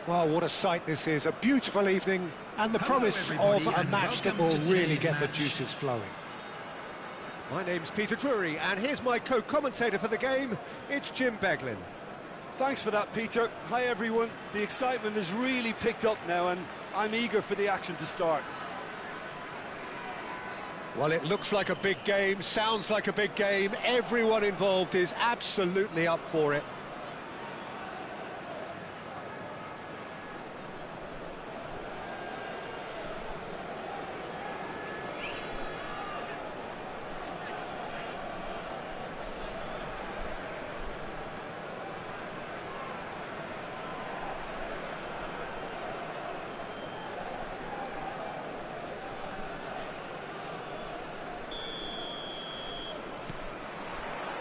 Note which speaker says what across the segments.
Speaker 1: Well, what a sight this is. A beautiful evening and the promise of a match that will really get the juices flowing. My name's Peter Drury, and here's my co-commentator for the game. It's Jim Beglin.
Speaker 2: Thanks for that, Peter. Hi, everyone. The excitement has really picked up now, and I'm eager for the action to start.
Speaker 1: Well, it looks like a big game, sounds like a big game. Everyone involved is absolutely up for it.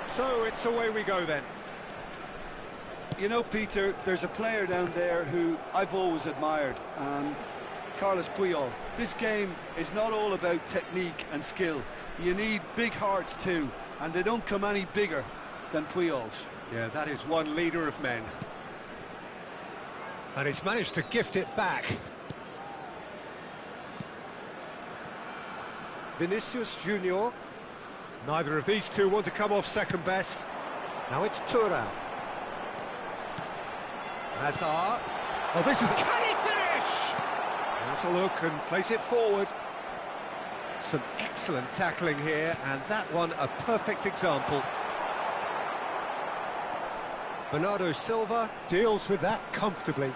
Speaker 1: So it's away we go then.
Speaker 2: You know, Peter, there's a player down there who I've always admired, Carlos Puyol. This game is not all about technique and skill. You need big hearts too, and they don't come any bigger than Puyol's.
Speaker 1: Yeah, that is one leader of men. And he's managed to gift it back. Vinicius Junior. Neither of these two want to come off second best. Now it's Thuram. Hazard. Oh, this is... Can he finish? Has a look and place it forward. Some excellent tackling here, and that one a perfect example. Bernardo Silva deals with that comfortably.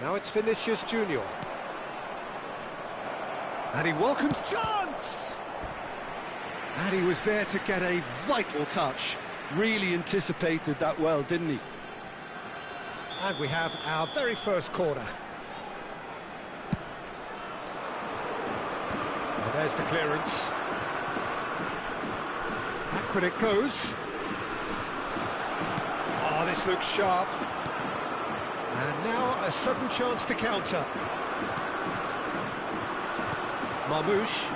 Speaker 1: Now it's Vinicius Junior. And he welcomes chance!
Speaker 2: And he was there to get a vital touch. Really anticipated that well, didn't he?
Speaker 1: And we have our very first corner. Well, there's the clearance. Backward it goes. Oh, this looks sharp. And now a sudden chance to counter. Marmouche.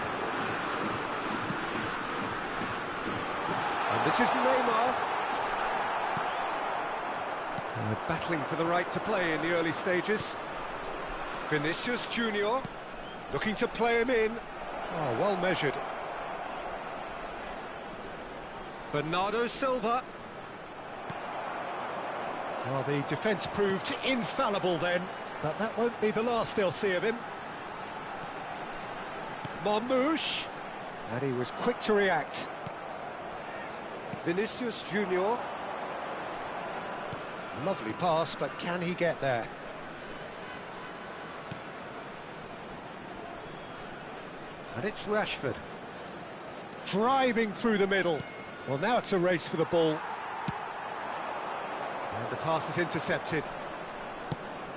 Speaker 1: And this is Neymar. Battling for the right to play in the early stages. Vinicius Junior looking to play him in. Oh, well measured. Bernardo Silva. Well, the defence proved infallible then, but that won't be the last they'll see of him. Marmouche. And he was quick to react. Vinicius Junior. Lovely pass, but can he get there? And it's Rashford. Driving through the middle. Well, now it's a race for the ball. And the pass is intercepted.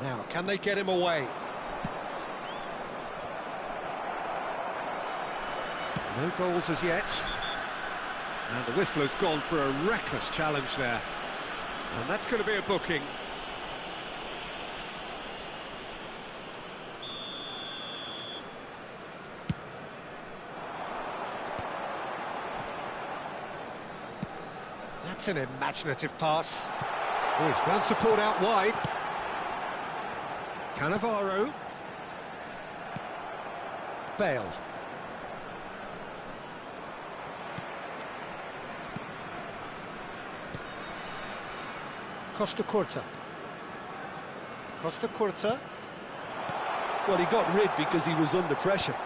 Speaker 1: Now, can they get him away? No goals as yet. And the whistler's gone for a reckless challenge there. And that's going to be a booking. That's an imaginative pass. Oh, he's found support out wide. Cannavaro. Bale. Costa Curta. Costa Curta.
Speaker 2: Well, he got rid because he was under pressure.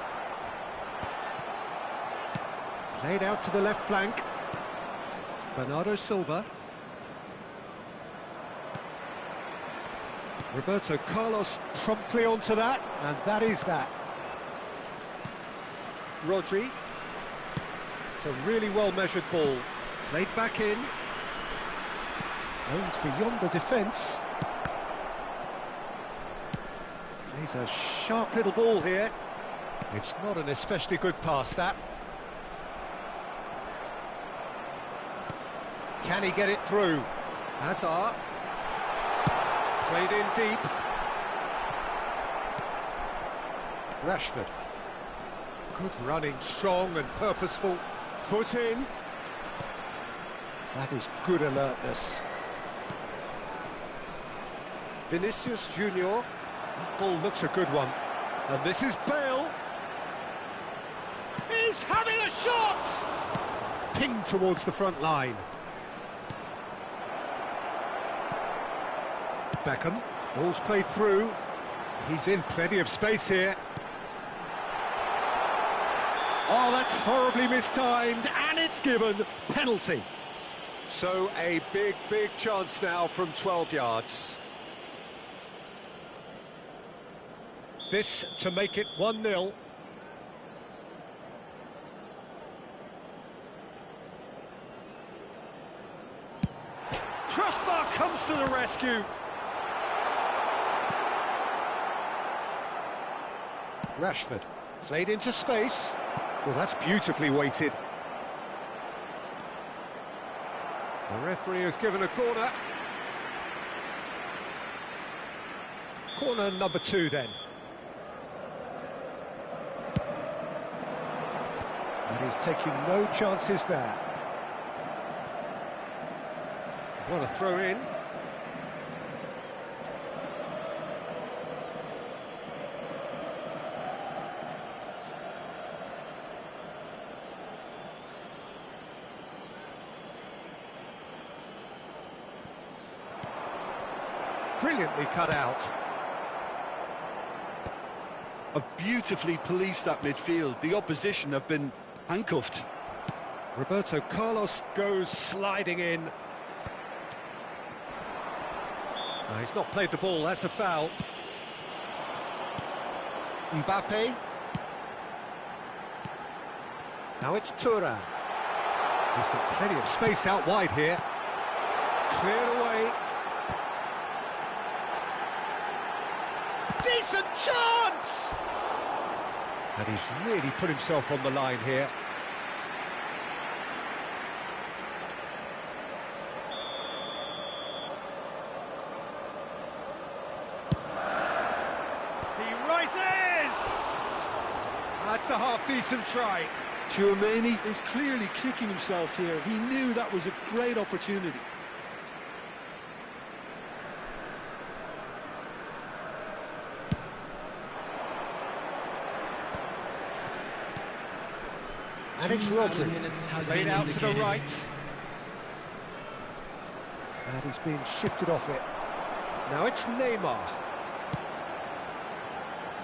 Speaker 1: Played out to the left flank. Bernardo Silva. Roberto Carlos promptly onto that, and that is that. Rodri. It's a really well-measured ball. Played back in. Aims beyond the defence. Plays a sharp little ball here. It's not an especially good pass, that. Can he get it through? Hazard. Played in deep. Rashford. Good running, strong and purposeful. Foot in. That is good alertness. Vinicius Junior. That ball looks a good one. And this is Bale. He's having a shot! Pinged towards the front line. Beckham. Ball's played through. He's in plenty of space here. Oh, that's horribly mistimed, and it's given. Penalty. So a big chance now from 12 yards. This to make it 1-0. Crossbar comes to the rescue. Rashford played into space. Well, that's beautifully weighted. The referee has given a corner. Corner number 2 then. And he's taking no chances there. What a throw in. Brilliantly cut out.
Speaker 2: Have beautifully policed that midfield. The opposition have been handcuffed.
Speaker 1: Roberto Carlos goes sliding in. No, he's not played the ball, that's a foul. Mbappe. Now it's Thuram. He's got plenty of space out wide here. Cleared away. Decent chance! And he's really put himself on the line here. He rises! That's a half-decent try.
Speaker 2: Tchouaméni is clearly kicking himself here. He knew that was a great opportunity.
Speaker 1: And it's Rodri, played out to the right. And he's being shifted off it. Now it's Neymar.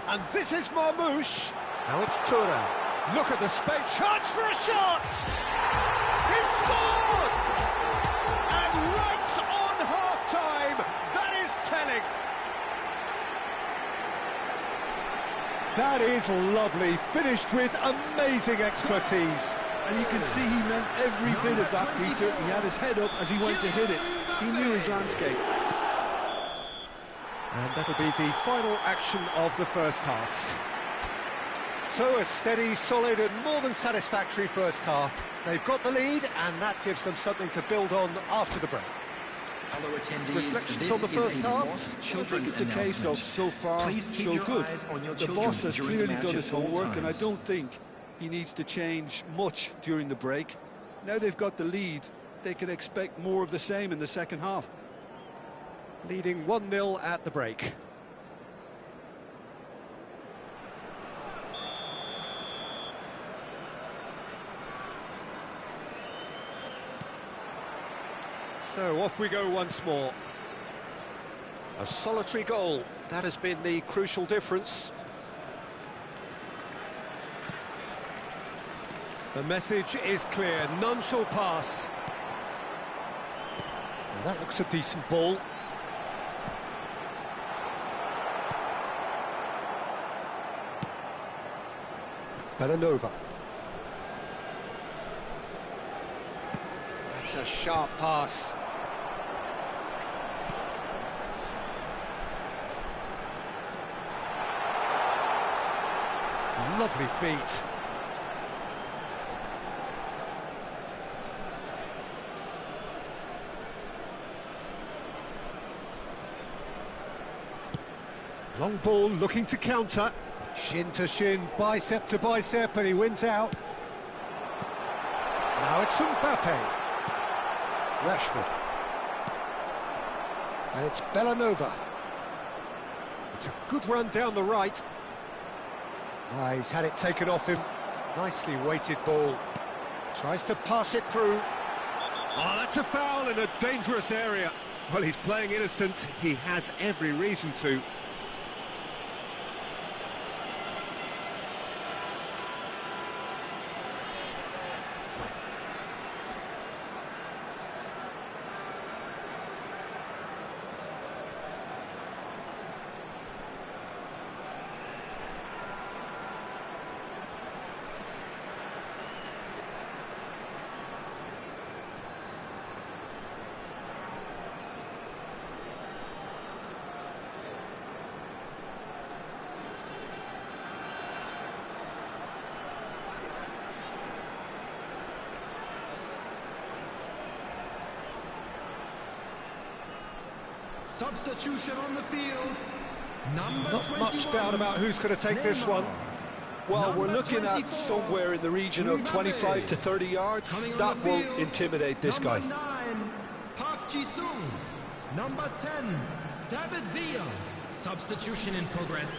Speaker 1: And this is Marmoush. Now it's Thuram. Look at the space. Chance for a shot! He scored! And right on half-time, that is telling. That is lovely, finished with amazing expertise.
Speaker 2: And you can see he meant every bit of that, Peter. He had his head up as he went to hit it. He knew his landscape.
Speaker 1: And that'll be the final action of the first half. So a steady, solid and more than satisfactory first half. They've got the lead and that gives them something to build on after the break. Reflections on the first half?
Speaker 2: I think it's a case of so far, so good. The boss has clearly done his homework and I don't think he needs to change much during the break. Now they've got the lead, they can expect more of the same in the second half.
Speaker 1: Leading 1-0 at the break. So off we go once more. A solitary goal, that has been the crucial difference. The message is clear, none shall pass. Now that looks a decent ball. Bellanova. That's a sharp pass. Lovely feet. Long ball looking to counter. Shin to shin, bicep to bicep, and he wins out. Now it's Mbappe. Rashford. And it's Bellanova. It's a good run down the right. He's had it taken off him. Nicely weighted ball. Tries to pass it through. Oh, that's a foul in a dangerous area. Well, he's playing innocent. He has every reason to.
Speaker 3: Substitution on the field. Number
Speaker 1: Not
Speaker 3: 21.
Speaker 1: much doubt about who's going to take this one.
Speaker 2: Well,
Speaker 3: Number
Speaker 2: we're looking
Speaker 3: 24.
Speaker 2: at somewhere in the region of 25 to 30 yards.
Speaker 3: Coming on
Speaker 2: That
Speaker 3: the
Speaker 2: will
Speaker 3: field,
Speaker 2: intimidate this guy.
Speaker 3: Number 9, Park Ji-sung. Number 10, David Villa. Substitution in progress.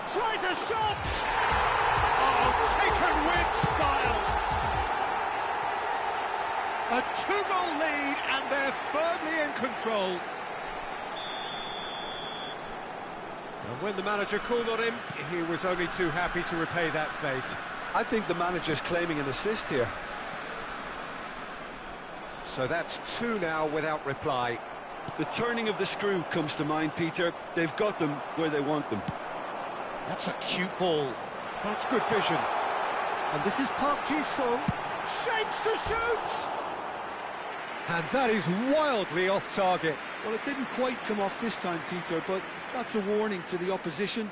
Speaker 1: Tries a shot! Oh, taken with style! A two-goal lead, and they're firmly in control. And when the manager called on him, he was only too happy to repay that faith.
Speaker 2: I think the manager's claiming an assist here.
Speaker 1: So that's two now without reply.
Speaker 2: The turning of the screw comes to mind, Peter. They've got them where they want them.
Speaker 1: That's a cute ball. That's good vision. And this is Park Ji-sung. Shapes to shoot! And that is wildly off target.
Speaker 2: Well, it didn't quite come off this time, Peter, but that's a warning to the opposition.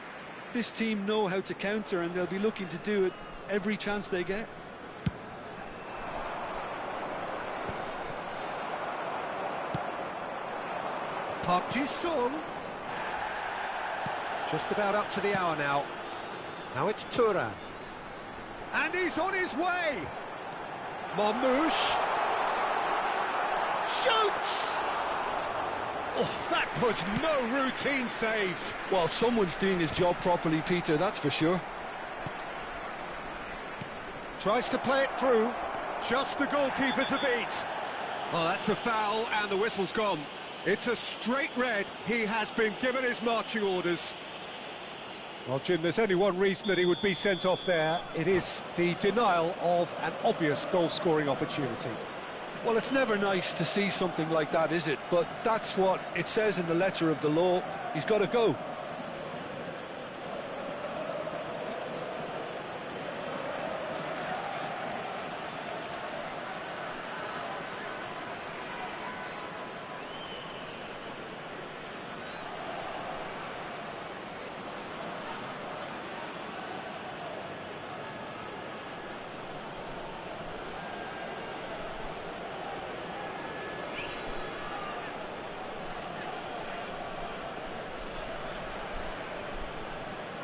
Speaker 2: This team know how to counter, and they'll be looking to do it every chance they get.
Speaker 1: Park Ji-sung. Just about up to the hour now. Now it's Turan. And he's on his way. Marmouche. Shoots! Oh, that was no routine save.
Speaker 2: Well, someone's doing his job properly, Peter, that's for sure.
Speaker 1: Tries to play it through. Just the goalkeeper to beat. Oh, that's a foul, and the whistle's gone. It's a straight red. He has been given his marching orders. Well, Jim, there's only one reason that he would be sent off there. It is the denial of an obvious goal-scoring opportunity.
Speaker 2: Well, it's never nice to see something like that, is it? But that's what it says in the letter of the law. He's got to go.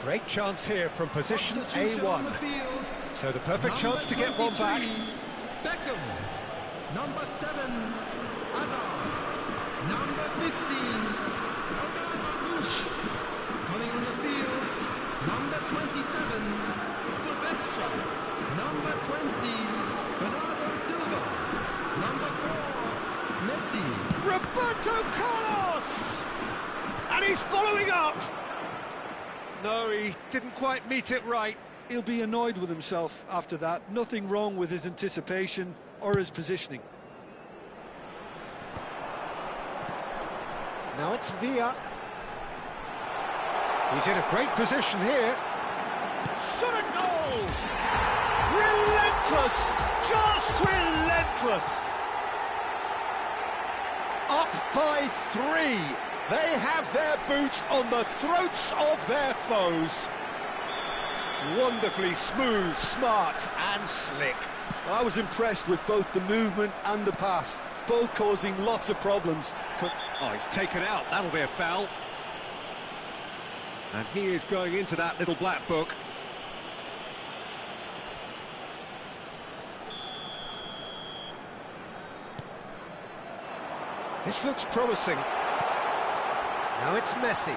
Speaker 1: Great chance here from position
Speaker 3: Substitution on the
Speaker 1: A1.
Speaker 3: field.
Speaker 1: So the perfect chance to get one back.
Speaker 3: Beckham. Number 7, Hazard. Number 15, Marmouche. Coming on the field, number 27, Silvestre. Number 20, Bernardo Silva. Number 4, Messi.
Speaker 1: Roberto Carlos! And he's following up. No, he didn't quite meet it right.
Speaker 2: He'll be annoyed with himself after that. Nothing wrong with his anticipation or his positioning.
Speaker 1: Now it's Villa. He's in a great position here. Shot a goal! Relentless! Just relentless! Up by 3. They have their boot on the throats of their foes. Wonderfully smooth, smart and slick.
Speaker 2: Well, I was impressed with both the movement and the pass, both causing lots of problems.
Speaker 1: Oh, he's taken out. That'll be a foul. And he is going into that little black book. This looks promising. Now it's Messi.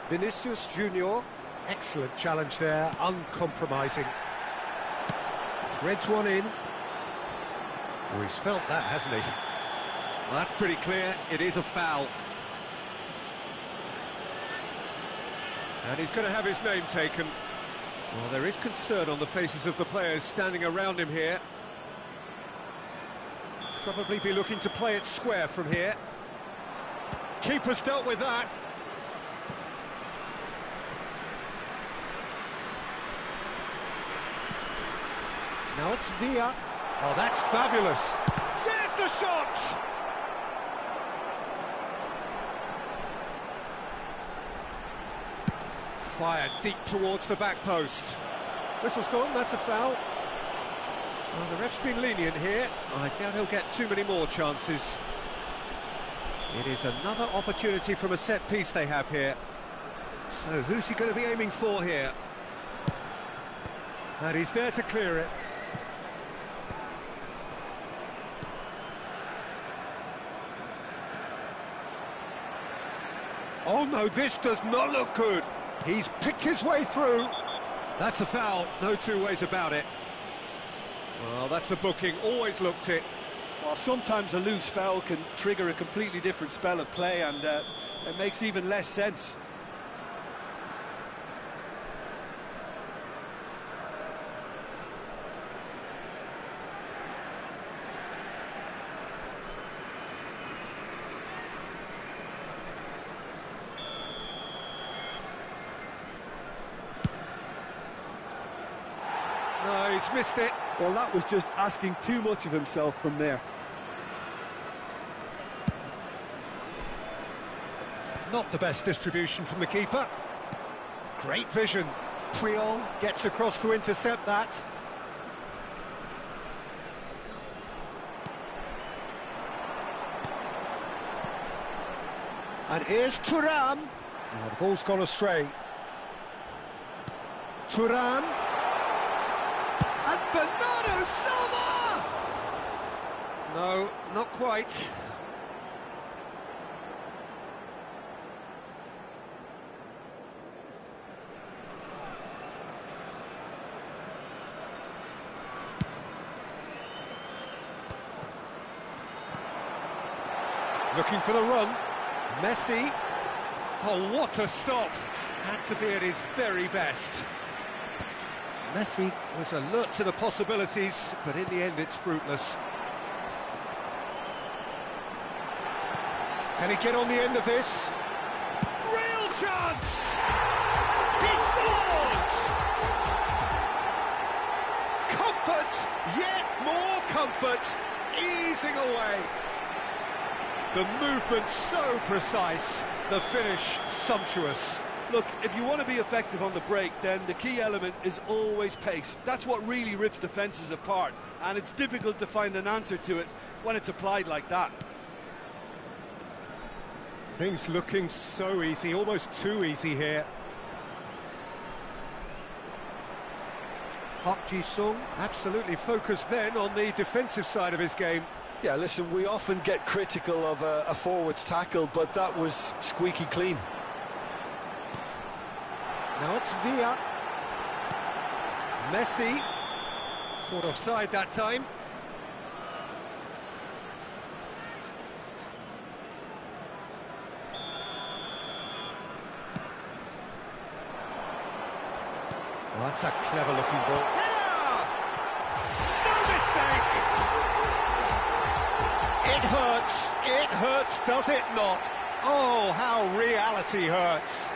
Speaker 1: Vinicius Junior. Excellent challenge there, uncompromising. Threads one in. Oh, he's felt that, hasn't he?
Speaker 4: Well, that's pretty clear. It is a foul.
Speaker 1: And he's going to have his name taken. Well, there is concern on the faces of the players standing around him here. Probably be looking to play it square from here. Keeper's dealt with that. Now it's Villa. Oh, that's fabulous. There's the shot! Fired deep towards the back post. Whistle's gone, that's a foul. Well, the ref's been lenient here. I doubt he'll get too many more chances. It is another opportunity from a set piece they have here. So who's he going to be aiming for here? And he's there to clear it. Oh no, this does not look good. He's picked his way through. That's a foul, no two ways about it. Well, that's a booking, always looked it.
Speaker 2: Well, sometimes a loose foul can trigger a completely different spell of play, and it makes even less sense.
Speaker 1: No, he's missed it.
Speaker 2: Well, that was just asking too much of himself from there.
Speaker 1: Not the best distribution from the keeper. Great vision. Puyol gets across to intercept that. And here's Thuram. Oh, the ball's gone astray. Thuram. And Bernardo Silva! No, not quite. Looking for the run. Messi. Oh, what a stop. Had to be at his very best. Messi was alert to the possibilities, but in the end it's fruitless. Can he get on the end of this? Real chance! He scores! Comfort, yet more comfort, easing away. The movement so precise, the finish sumptuous.
Speaker 2: Look, if you want to be effective on the break, then the key element is always pace. That's what really rips defences apart, and it's difficult to find an answer to it when it's applied like that.
Speaker 1: Things looking so easy, almost too easy here. Park Ji-sung absolutely focused then on the defensive side of his game.
Speaker 2: Yeah, listen, we often get critical of a forward's tackle, but that was squeaky clean.
Speaker 1: Now it's Villa. Messi. Caught offside that time. Well, that's a clever looking ball. Header! No mistake! It hurts, does it not? Oh, how reality hurts.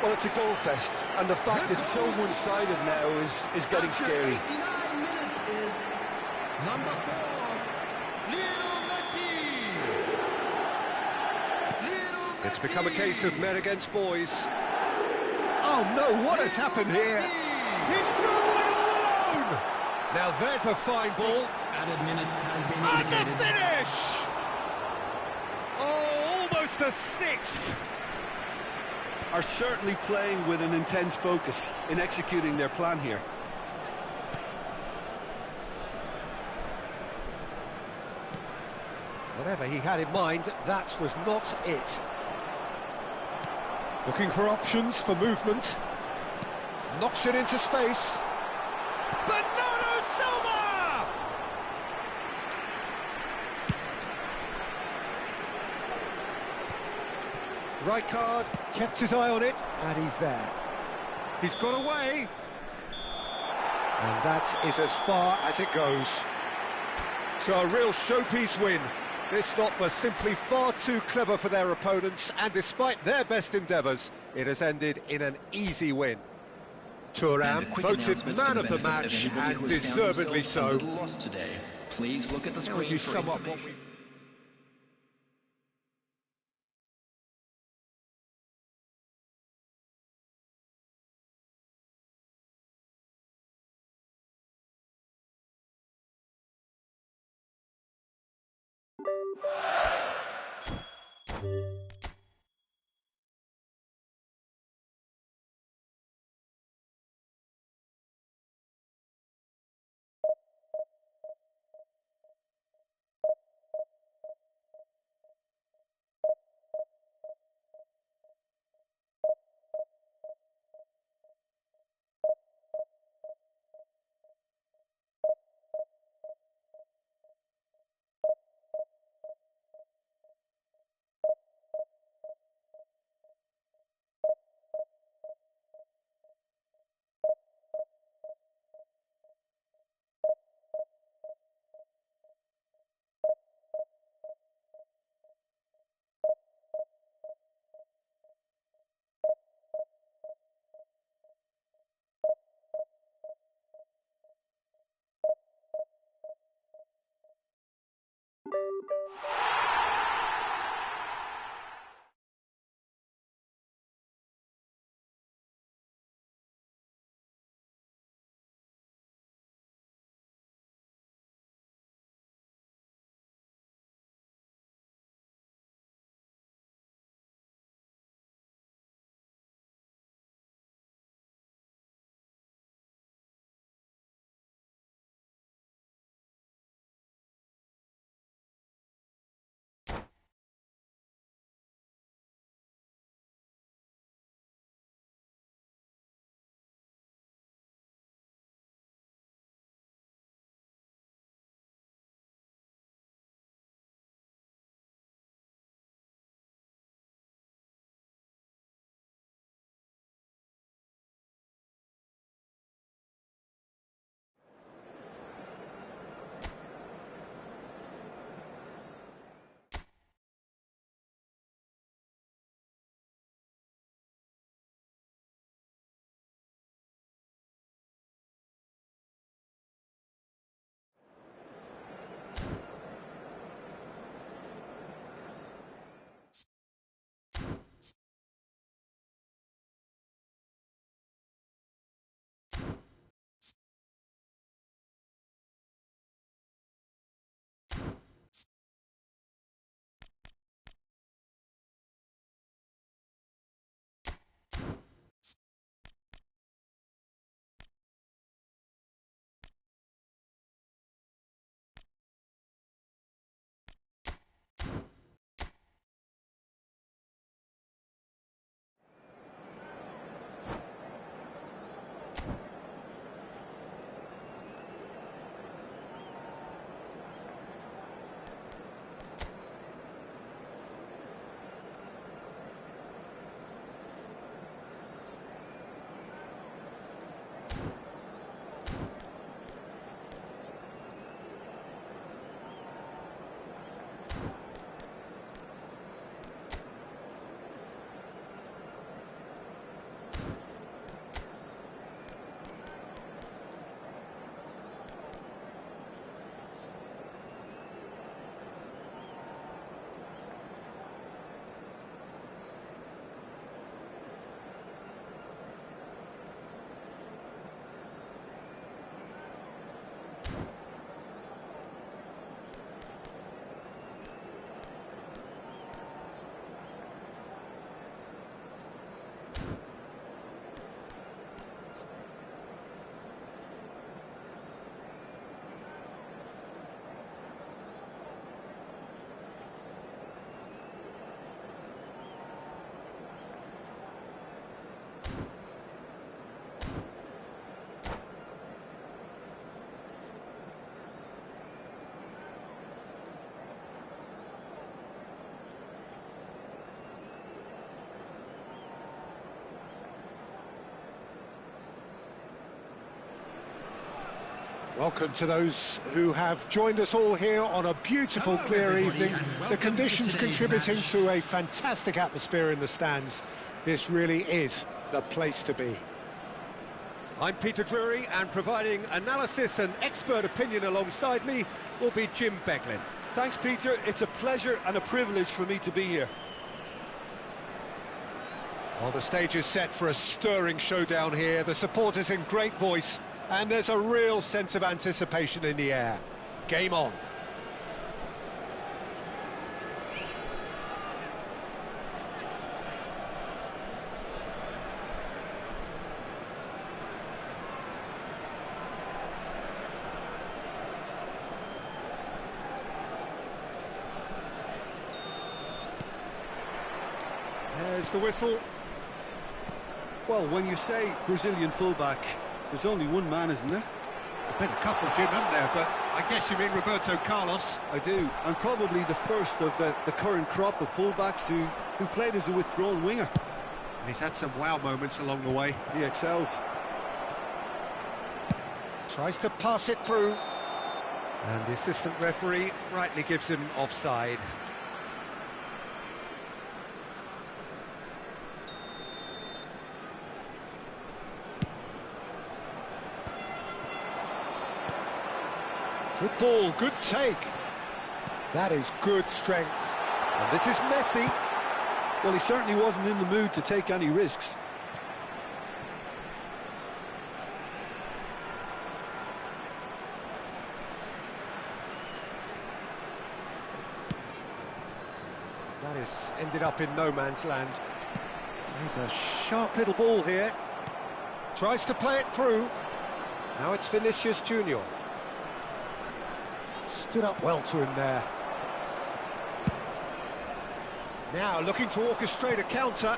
Speaker 2: Well, it's a goal fest, and the fact it's so one-sided now is getting scary.
Speaker 3: 89 minutes is number 4, Lionel Messi.
Speaker 1: It's become a case of men against boys. Oh no, what has happened here? He's through and all alone! Now there's a fine ball.
Speaker 3: Added minutes has been
Speaker 1: And the
Speaker 3: indicated.
Speaker 1: finish! Oh, almost a sixth.
Speaker 2: Are certainly playing with an intense focus in executing their plan here.
Speaker 1: Whatever he had in mind, that was not it. Looking for options for movement. Knocks it into space. Bernardo Silva! Rijkaard kept his eye on it, and he's there. He's got away. And that is as far as it goes. So a real showpiece win. This lot were simply far too clever for their opponents, and despite their best endeavours, it has ended in an easy win. Thuram voted man of the match, and deservedly so.
Speaker 5: Please look at the
Speaker 1: How would you sum up what we... Welcome to those who have joined us all here on a beautiful, clear evening. The conditions contributing to a fantastic atmosphere in the stands. This really is the place to be. I'm Peter Drury, and providing analysis and expert opinion alongside me will be Jim Beglin.
Speaker 2: Thanks, Peter. It's a pleasure and a privilege for me to be here.
Speaker 1: Well, the stage is set for a stirring showdown here. The supporters in great voice, and there's a real sense of anticipation in the air. Game on. There's the whistle.
Speaker 2: Well, when you say Brazilian fullback, there's only one man, isn't there?
Speaker 4: There've been a couple, Jim, haven't there? But I guess you mean Roberto Carlos.
Speaker 2: I do, and probably the first of the current crop of fullbacks who played as a withdrawn winger.
Speaker 4: And he's had some wow moments along the way.
Speaker 2: He excels.
Speaker 1: Tries to pass it through. And the assistant referee rightly gives him offside. Good ball, good take. That is good strength. And this is Messi.
Speaker 2: Well, he certainly wasn't in the mood to take any risks.
Speaker 1: That has ended up in no man's land. There's a sharp little ball here. Tries to play it through. Now it's Vinicius Junior. Stood up well to him there. Now looking to orchestrate a counter.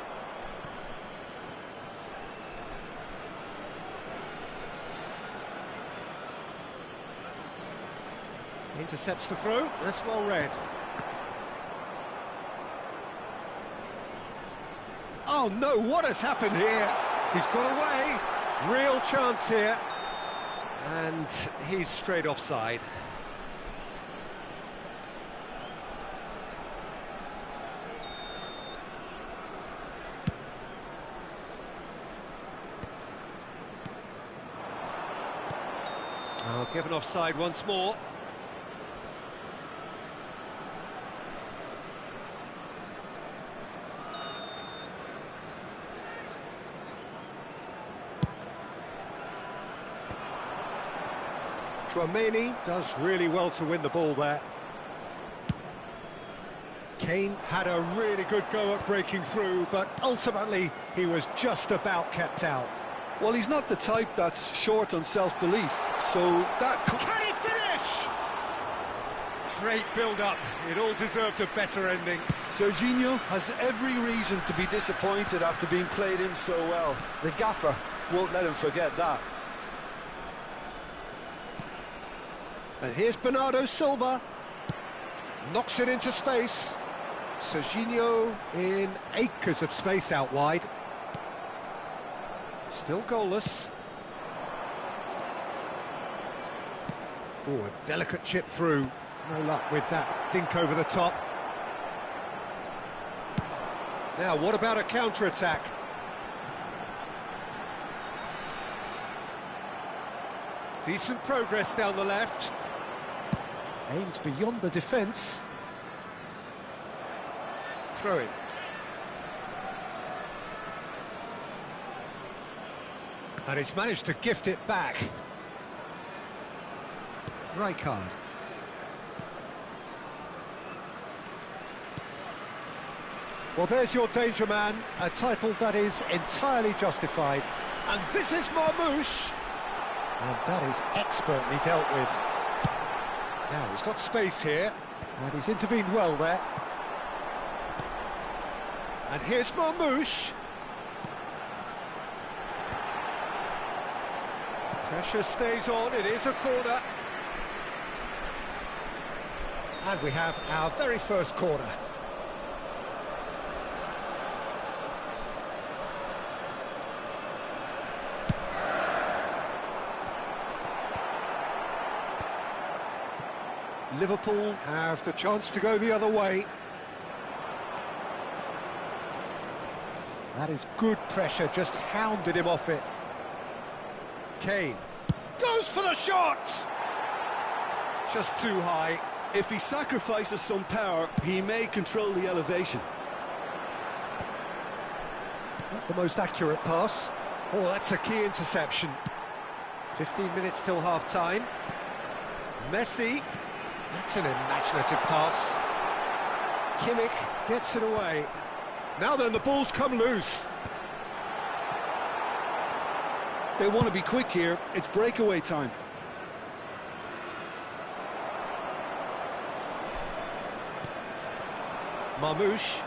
Speaker 1: Intercepts the throw. That's well read. Oh no, what has happened here? He's got away. Real chance here. And he's straight offside. Oh, given offside once more. Tchouaméni does really well to win the ball there. Kane had a really good go at breaking through, but ultimately he was just about kept out.
Speaker 2: Well, he's not the type that's short on self-belief, so that...
Speaker 1: Can he finish? Great build-up. It all deserved a better ending.
Speaker 2: Serginho has every reason to be disappointed after being played in so well. The gaffer won't let him forget that.
Speaker 1: And here's Bernardo Silva. Knocks it into space. Serginho in acres of space out wide. Still goalless. Oh, a delicate chip through. No luck with that dink over the top. Now, what about a counter-attack? Decent progress down the left. Aimed beyond the defence. Throw in. And he's managed to gift it back. Right card. Well, there's your danger man, a title that is entirely justified. And this is Marmouche. And that is expertly dealt with. Now, he's got space here, and he's intervened well there. And here's Marmouche. Pressure stays on, it is a corner. And we have our very first corner. Liverpool have the chance to go the other way. That is good pressure, just hounded him off it. Kane goes for the shot! Just too high.
Speaker 2: If he sacrifices some power, he may control the elevation.
Speaker 1: Not the most accurate pass. Oh, that's a key interception. 15 minutes till half-time. Messi. That's an imaginative pass. Kimmich gets it away. Now then, the ball's come loose.
Speaker 2: They want to be quick here. It's breakaway time.
Speaker 1: Marmouche.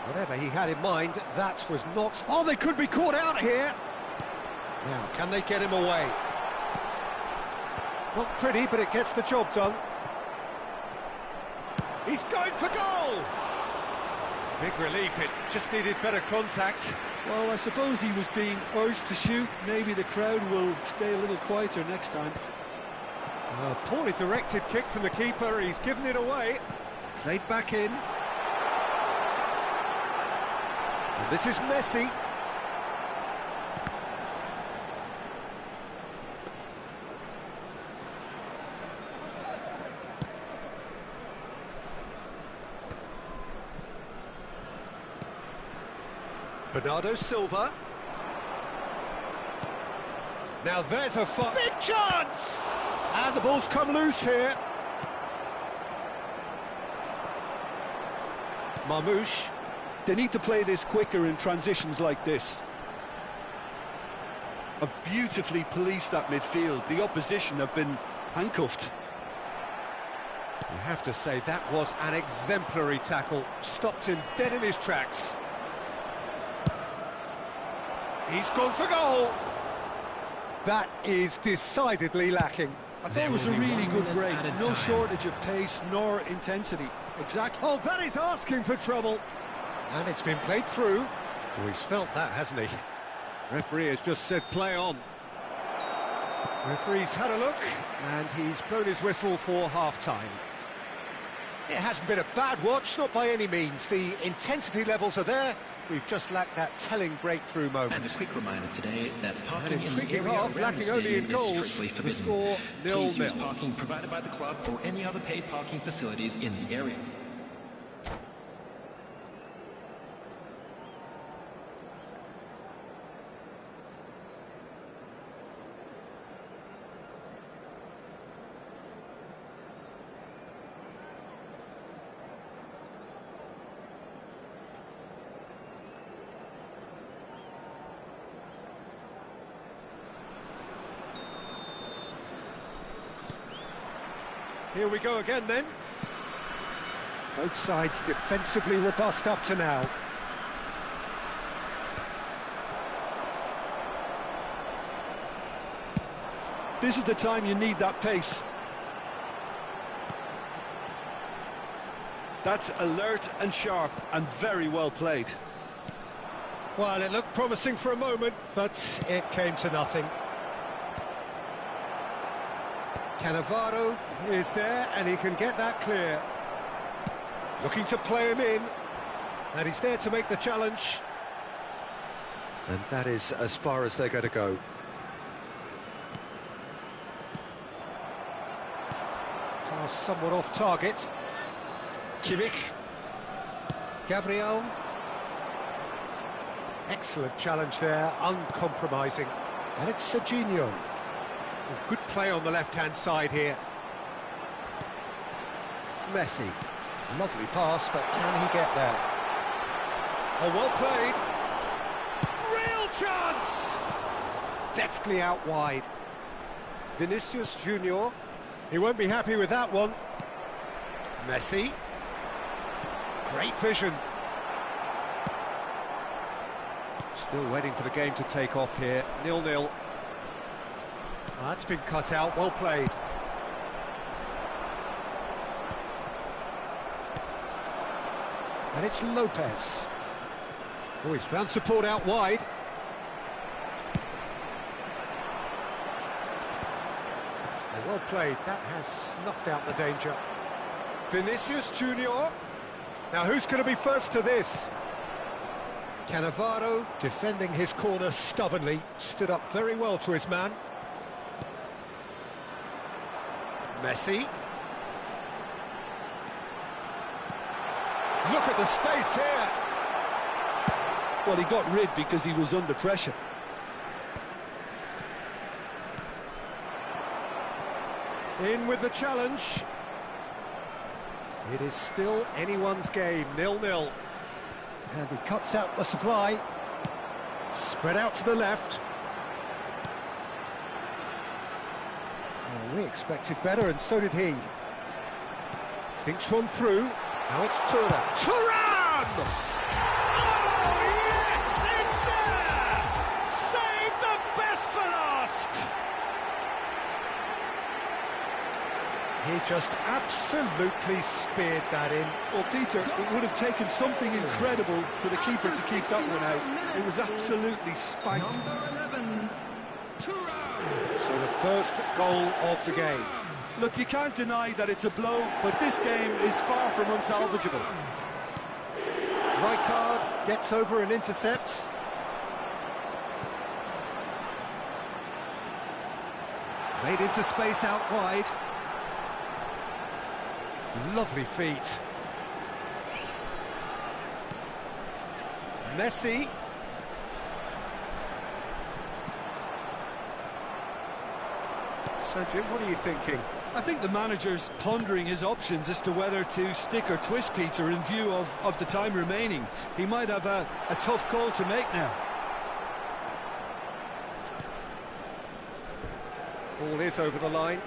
Speaker 1: Whatever he had in mind, that was not... Oh, they could be caught out here! Now, can they get him away? Not pretty, but it gets the job done. He's going for goal! Big relief, it just needed better contact.
Speaker 2: Well, I suppose he was being urged to shoot. Maybe the crowd will stay a little quieter next time.
Speaker 1: A poorly directed kick from the keeper, he's given it away. Played back in. And this is Messi. Bernardo Silva. Now there's a big chance! And the ball's come loose here. Marmouche.
Speaker 2: They need to play this quicker in transitions like this. Have beautifully policed that midfield. The opposition have been handcuffed.
Speaker 1: You have to say that was an exemplary tackle. Stopped him dead in his tracks. He's gone for goal. That is decidedly lacking.
Speaker 2: I thought it was a really good break. No shortage of pace nor intensity. Exactly.
Speaker 1: Oh, that is asking for trouble. And it's been played through. Oh, he's felt that, hasn't he? Referee has just said play on. Referee's had a look, and he's blown his whistle for half-time. It hasn't been a bad watch, not by any means. The intensity levels are there. We've just lacked that telling breakthrough moment.
Speaker 5: And a quick reminder today that parking
Speaker 1: An
Speaker 5: in the
Speaker 1: intriguing
Speaker 5: area
Speaker 1: half,
Speaker 5: around
Speaker 1: lacking
Speaker 5: the
Speaker 1: only in
Speaker 5: stadium
Speaker 1: goals.
Speaker 5: is strictly
Speaker 1: The
Speaker 5: forbidden.
Speaker 1: score,
Speaker 5: Please use
Speaker 1: 0-0.
Speaker 5: parking provided by the club or any other paid parking facilities in the area.
Speaker 1: Here we go again then. Both sides defensively robust up to now.
Speaker 2: This is the time you need that pace. That's alert and sharp and very well played.
Speaker 1: Well, it looked promising for a moment, but it came to nothing. Cannavaro is there, and he can get that clear. Looking to play him in, and he's there to make the challenge. And that is as far as they're going to go. Pass somewhat off target. Kimmich. Gabriel. Excellent challenge there, uncompromising. And it's Serginho. Good play on the left-hand side here. Messi. Lovely pass, but can he get there? Oh, well played. Real chance! Deftly out wide. Vinicius Junior. He won't be happy with that one. Messi. Great vision. Still waiting for the game to take off here. 0-0. That's been cut out, well played. And it's Lopez. Oh, he's found support out wide. And well played, that has snuffed out the danger. Vinicius Junior. Now who's going to be first to this? Cannavaro defending his corner stubbornly, stood up very well to his man. Messi. Look at the space here.
Speaker 2: Well, he got rid because he was under pressure.
Speaker 1: In with the challenge. It is still anyone's game, 0-0. And he cuts out the supply. Spread out to the left. Oh, we expected better, and so did he. Dinks one through. Now it's Turan. Turan! Oh, yes, it's there! Save the best for last! He just absolutely speared that in.
Speaker 2: Well, Peter, it would have taken something incredible for the keeper to keep that one out. It was absolutely spiked.
Speaker 3: Number 11, Thuram.
Speaker 1: So the first goal of the game.
Speaker 2: Look, you can't deny that it's a blow, but this game is far from unsalvageable.
Speaker 1: Rijkaard gets over and intercepts. Played into space out wide. Lovely feet. Messi. So, Jim, what are you thinking?
Speaker 2: I think the manager's pondering his options as to whether to stick or twist Peter in view of the time remaining. He might have a tough call to make now.
Speaker 1: Ball is over the line.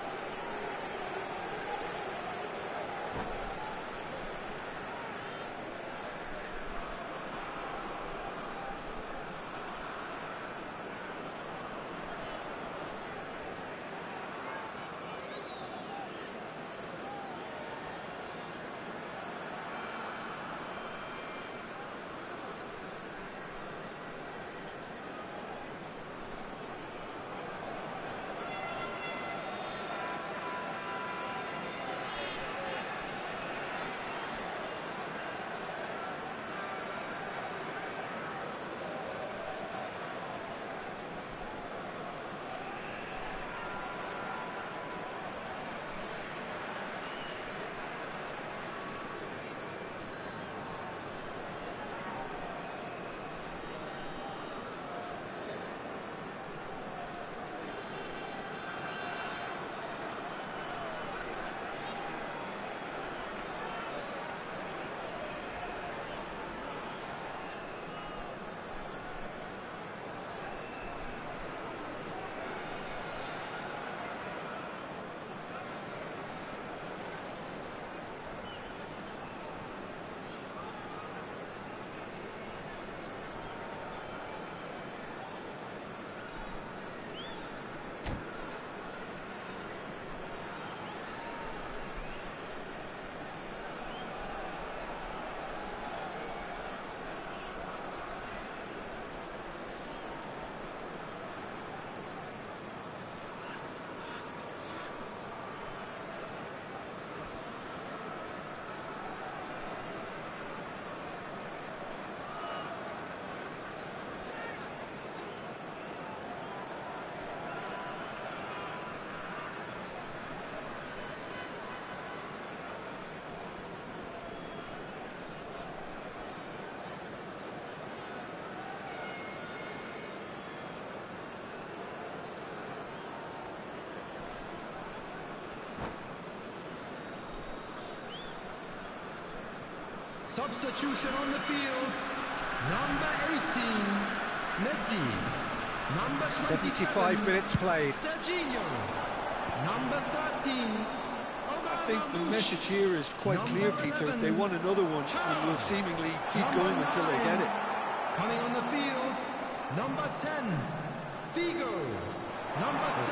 Speaker 3: Substitution on the field. Number 18, Messi. Number
Speaker 1: 75 minutes played.
Speaker 3: Serginho. Number 13.
Speaker 2: I think the message here is quite clear, Peter. They want another one and will seemingly keep going until they get it.
Speaker 3: Coming on the field, number 10, Figo.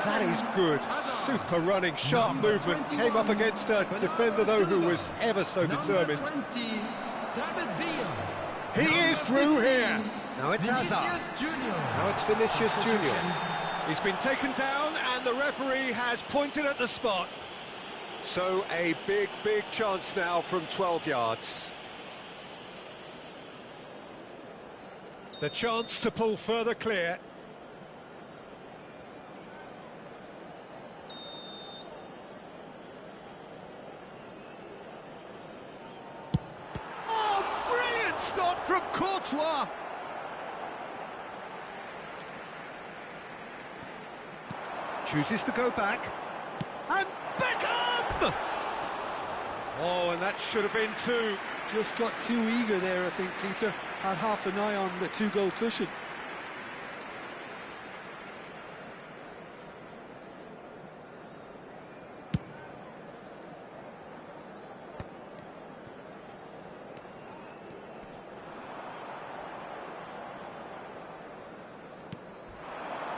Speaker 1: That is good. Super running, sharp movement. Came up against a defender, though, who was ever so determined. He is through here. Now it's Hazard. Now it's Vinicius Junior. He's been taken down, and the referee has pointed at the spot. So a big chance now from 12 yards. The chance to pull further clear. Oh, brilliant stop from Courtois! Chooses to go back. And Beckham! Oh, and that should have been two.
Speaker 2: Just got too eager there, I think, Peter. Had half an eye on the two-goal cushion.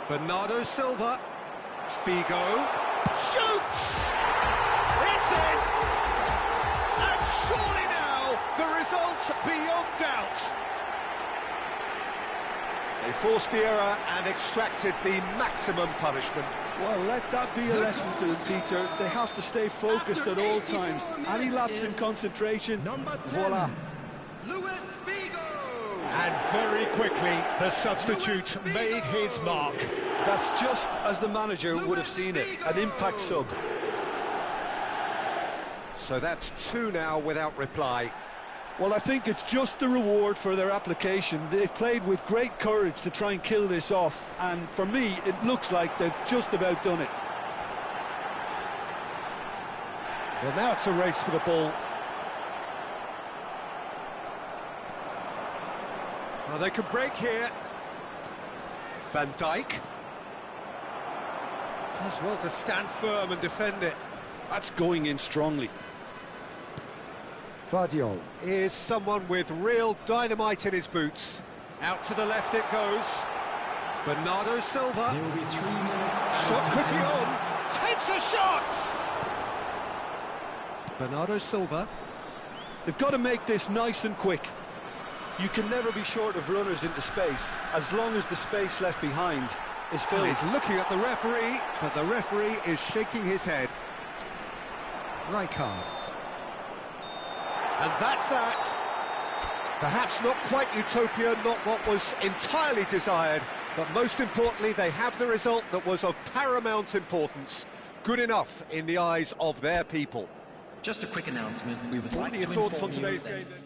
Speaker 1: Bernardo Silva. Figo. Shoots! It's in! And surely now, the result's beyond doubt. They forced the error and extracted the maximum punishment.
Speaker 2: Well, let that be a lesson to them, Peter. They have to stay focused at all times. Any lapse in concentration, voila.
Speaker 3: Luis Figo!
Speaker 1: And very quickly, the substitute made his mark.
Speaker 2: That's just as the manager would have seen it, an impact sub.
Speaker 1: So that's two now without reply.
Speaker 2: Well, I think it's just the reward for their application. They've played with great courage to try and kill this off, and for me, it looks like they've just about done it.
Speaker 1: Well, now it's a race for the ball. Well, they can break here. Van Dijk. Does well to stand firm and defend it.
Speaker 2: That's going in strongly.
Speaker 1: Vardiol is someone with real dynamite in his boots. Out to the left it goes. Bernardo Silva.
Speaker 3: There will be 3 minutes.
Speaker 1: Shot could be on. Takes a shot! Bernardo Silva.
Speaker 2: They've got to make this nice and quick. You can never be short of runners into space, as long as the space left behind is filled.
Speaker 1: He's looking at the referee, but the referee is shaking his head. Rijkaard. And that's that. Perhaps not quite utopia, not what was entirely desired, but most importantly, they have the result that was of paramount importance. Good enough in the eyes of their people.
Speaker 5: Just a quick announcement. We would like
Speaker 1: What are your
Speaker 5: to
Speaker 1: thoughts on
Speaker 5: inform
Speaker 1: today's
Speaker 5: you
Speaker 1: game then?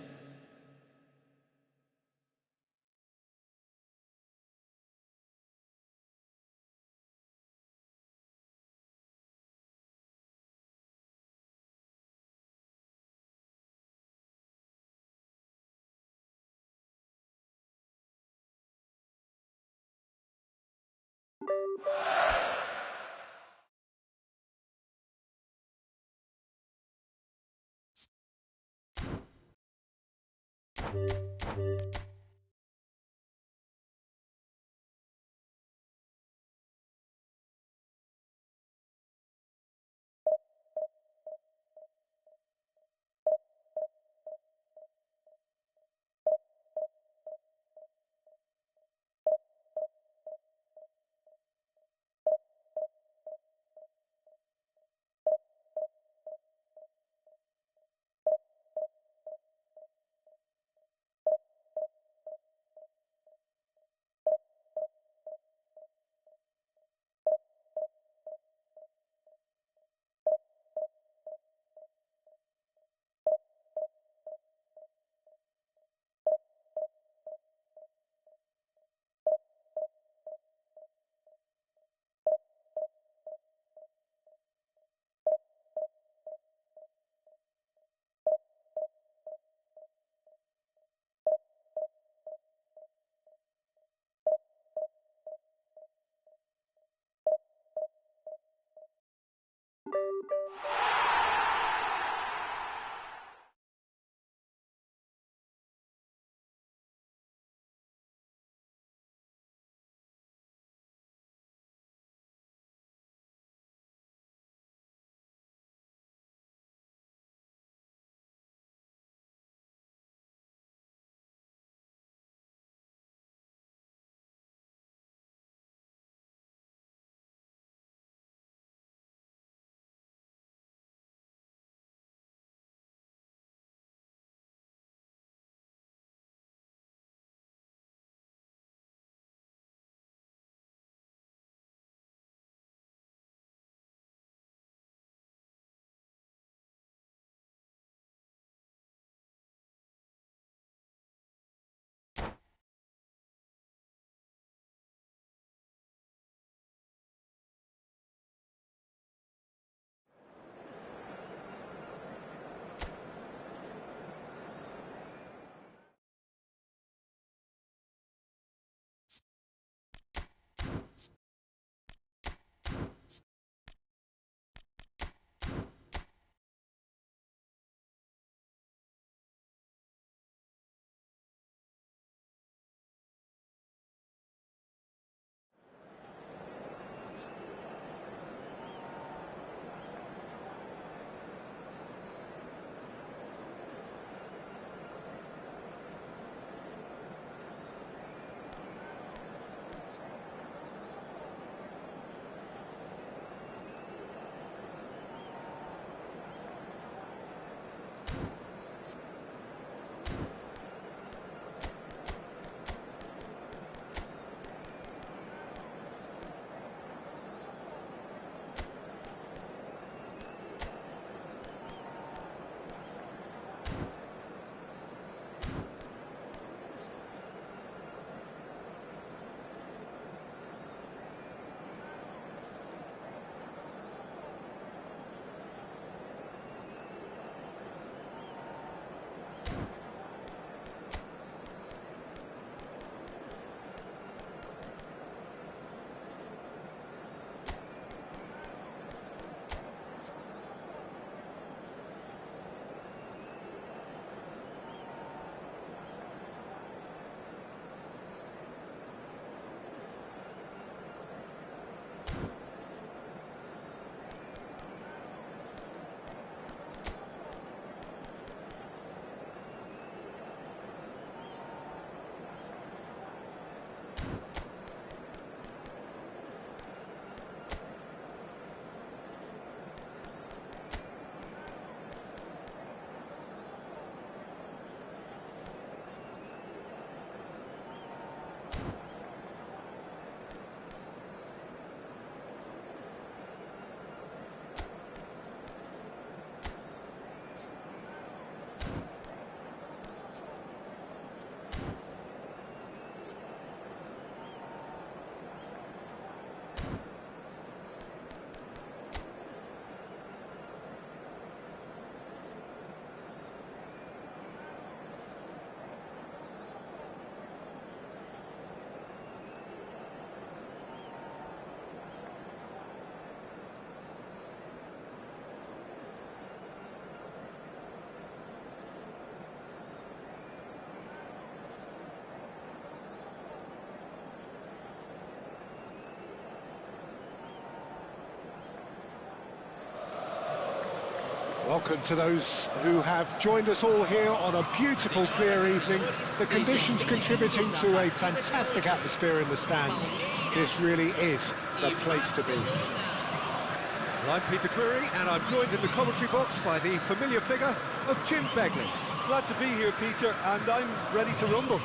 Speaker 1: Welcome to those who have joined us all here on a beautiful, clear evening. The conditions contributing to a fantastic atmosphere in the stands. This really is the place to be. Well, I'm Peter Drury, and I'm joined in the commentary box by the familiar figure of Jim Begley.
Speaker 2: Glad to be here, Peter, and I'm ready to rumble.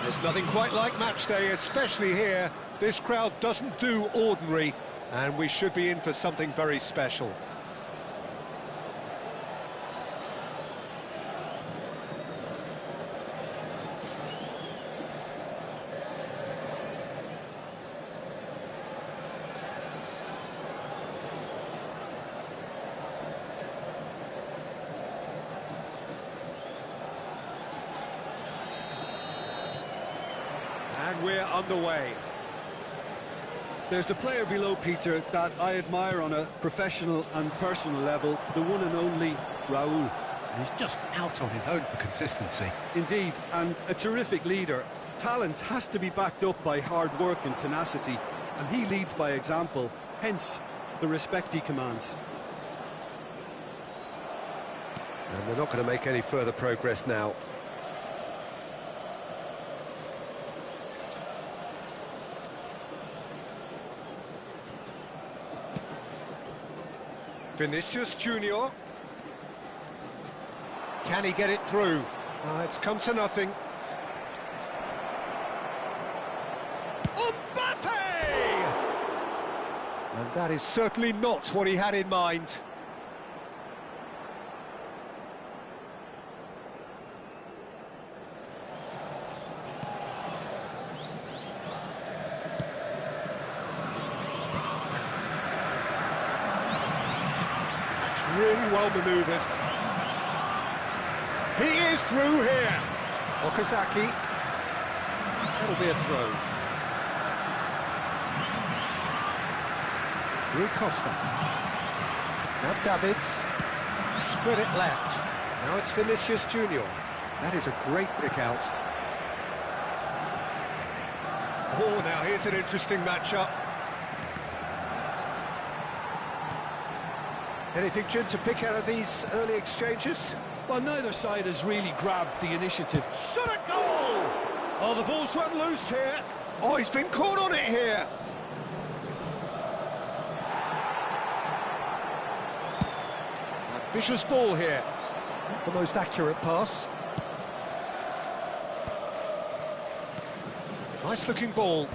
Speaker 1: There's nothing quite like match day, especially here. This crowd doesn't do ordinary, and we should be in for something very special. And we're underway.
Speaker 2: There's a player below, Peter, that I admire on a professional and personal level, the one and only Raúl.
Speaker 4: He's just out on his own for consistency.
Speaker 2: Indeed, and a terrific leader. Talent has to be backed up by hard work and tenacity, and he leads by example, hence the respect he commands.
Speaker 1: And they're not going to make any further progress now. Vinicius Junior. Can he get it through? It's come to nothing. Mbappe! And that is certainly not what he had in mind. Really well manoeuvred. He is through here. Okazaki. That'll be a throw. Rui Costa. Now Davids. Spread it left. Now it's Vinicius Junior. That is a great pick out. Oh, now here's an interesting matchup. Anything, Jim, to pick out of these early exchanges?
Speaker 2: Well, neither side has really grabbed the initiative.
Speaker 1: Shot a goal! Oh, the ball's run loose here. Oh, he's been caught on it here. Ambitious ball here. Not the most accurate pass. Nice looking ball.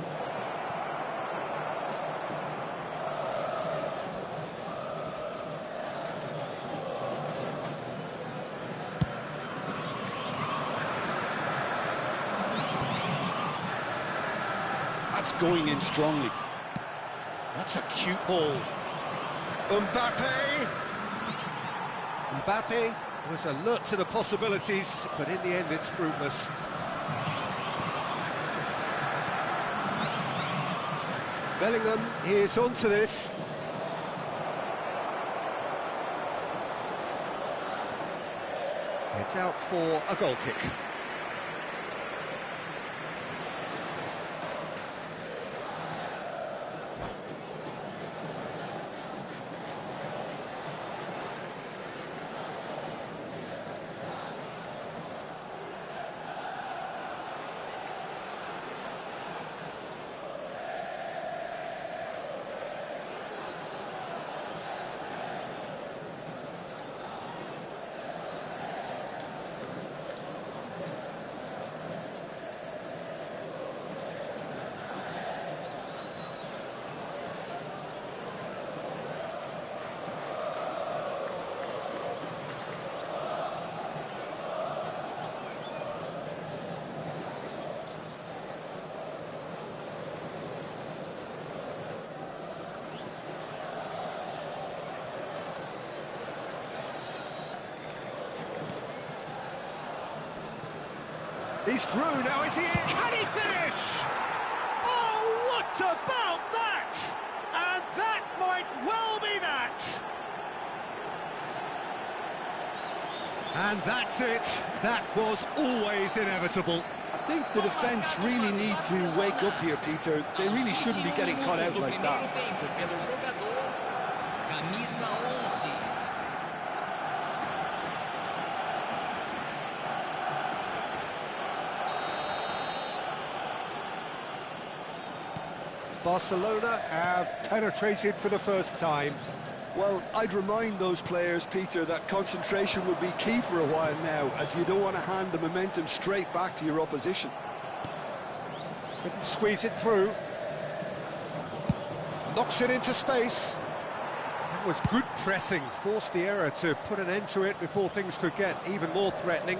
Speaker 2: That's going in strongly.
Speaker 1: That's a cute ball. Mbappe! Mbappe was alert to the possibilities, but in the end it's fruitless. Bellingham is onto this. It's out for a goal kick. He's through, now is he in? Can he finish? Oh, what about that? And that might well be that. And that's it. That was always inevitable.
Speaker 2: I think the defence really need to wake up here, Peter. They really shouldn't be getting caught out like that.
Speaker 3: Camisa 11.
Speaker 1: Barcelona have penetrated for the first time.
Speaker 2: Well, I'd remind those players, Peter, that concentration will be key for a while now, as you don't want to hand the momentum straight back to your opposition.
Speaker 1: Couldn't squeeze it through. Knocks it into space. That was good pressing, forced the error to put an end to it before things could get even more threatening.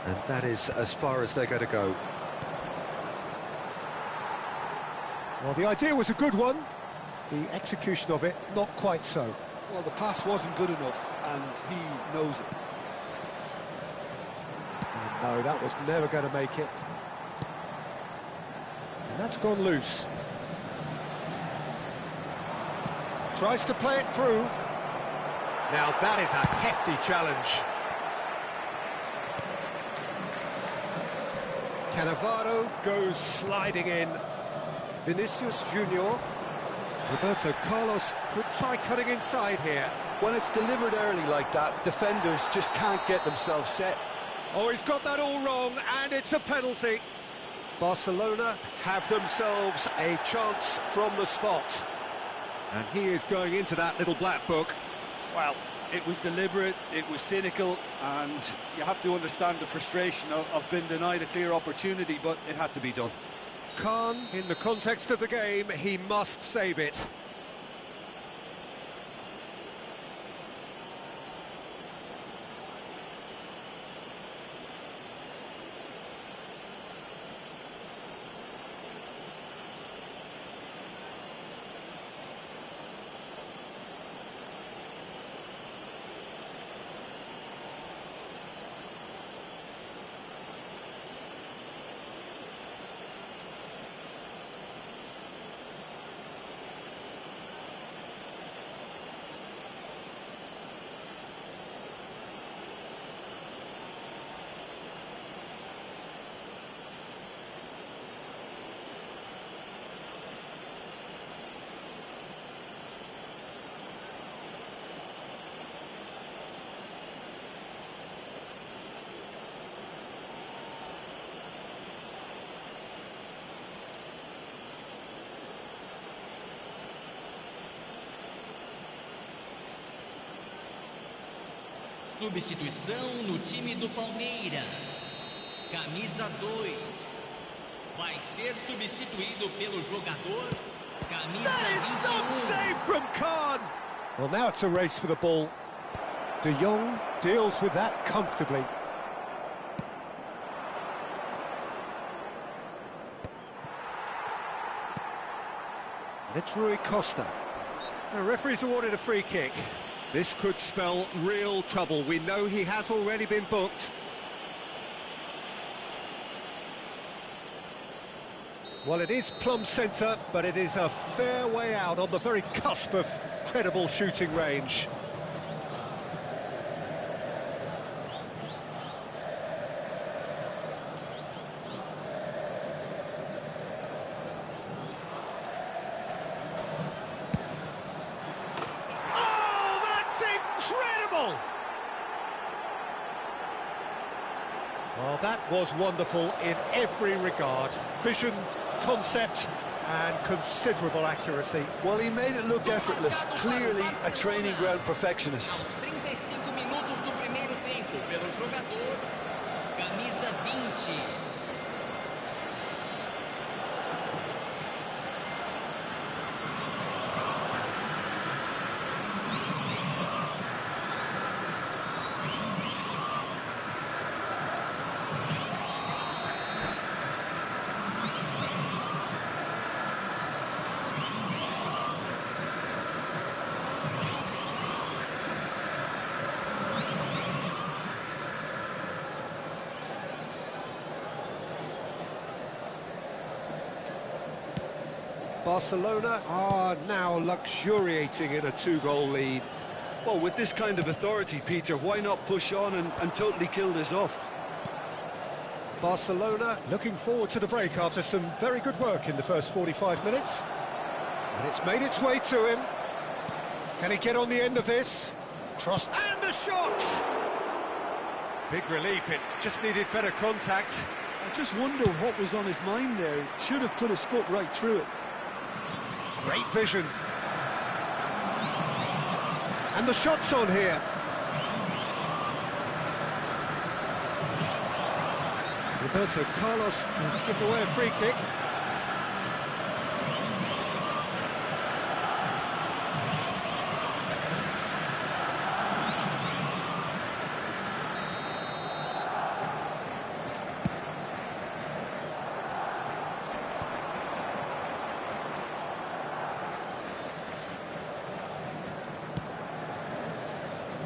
Speaker 1: And that is as far as they're going to go. Well, the idea was a good one. The execution of it, not quite so.
Speaker 2: Well, the pass wasn't good enough, and he knows it.
Speaker 1: And no, that was never going to make it. And that's gone loose. Tries to play it through. Now that is a hefty challenge. Cannavaro goes sliding in. Vinicius Junior. Roberto Carlos could try cutting inside here.
Speaker 2: When it's delivered early like that, defenders just can't get themselves set.
Speaker 1: Oh, he's got that all wrong, and it's a penalty. Barcelona have themselves a chance from the spot. And he is going into that little black book.
Speaker 2: Well, it was deliberate, it was cynical, and you have to understand the frustration of being denied a clear opportunity, but it had to be done.
Speaker 1: Khan, in the context of the game, he must save it.
Speaker 6: Substituição no time do Palmeiras. Camisa 2. Vai ser substituído pelo jogador. Camisa 21.
Speaker 1: That is some save from Khan! Well, now it's a race for the ball. De Jong deals with that comfortably. It's Rui Costa. The referee's awarded a free kick. This could spell real trouble. We know he has already been booked. Well, it is plumb centre, but it is a fair way out on the very cusp of credible shooting range. Incredible! Well, that was wonderful in every regard. Vision, concept, and considerable accuracy.
Speaker 2: Well, he made it look effortless. Clearly a training ground perfectionist.
Speaker 6: Aos 35 minutos do primeiro tempo, pelo jogador, camisa 20.
Speaker 1: Barcelona are now luxuriating in a two-goal lead.
Speaker 2: Well, with this kind of authority, Peter, why not push on and totally kill this off?
Speaker 1: Barcelona looking forward to the break after some very good work in the first 45 minutes. And it's made its way to him. Can he get on the end of this? Cross and the shot! Big relief, it just needed better contact.
Speaker 2: I just wonder what was on his mind there. He should have put his foot right through it.
Speaker 1: Great vision. And the shot's on here. Roberto Carlos has given away a free kick.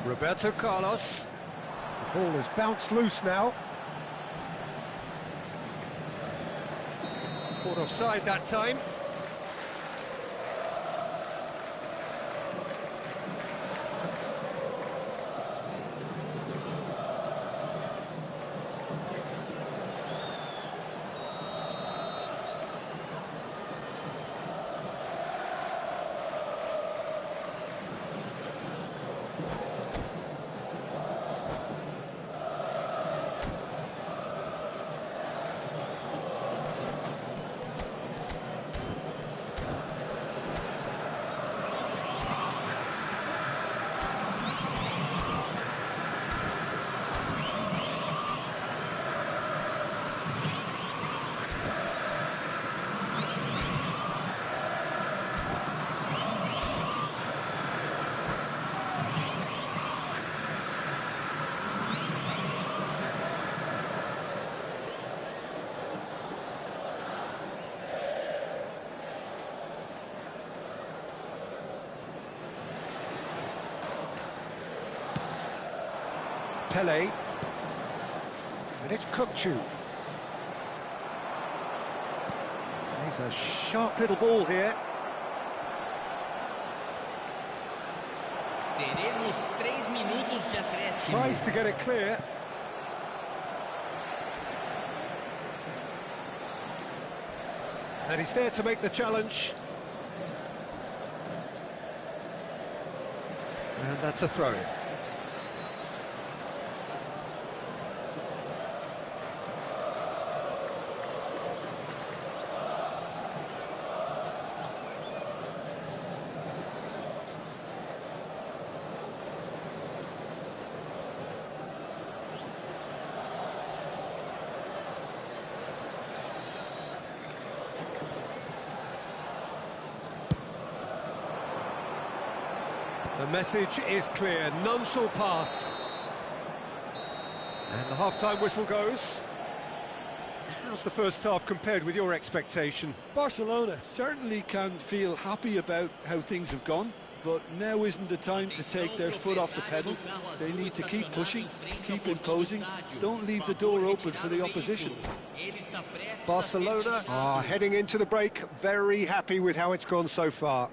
Speaker 1: Roberto Carlos. The ball has bounced loose now. Caught offside that time. Pele, and it's Kukçu. He's a sharp little ball here.
Speaker 6: Teremos 3 minutos de acréscimo.
Speaker 1: Tries to get it clear. And he's there to make the challenge. And that's a throw-in. The message is clear, none shall pass. And the half-time whistle goes. How's the first half compared with your expectation?
Speaker 2: Barcelona certainly can feel happy about how things have gone, but now isn't the time to take their foot off the pedal. They need to keep pushing, keep imposing, don't leave the door open for the opposition.
Speaker 1: Barcelona are heading into the break, very happy with how it's gone so far.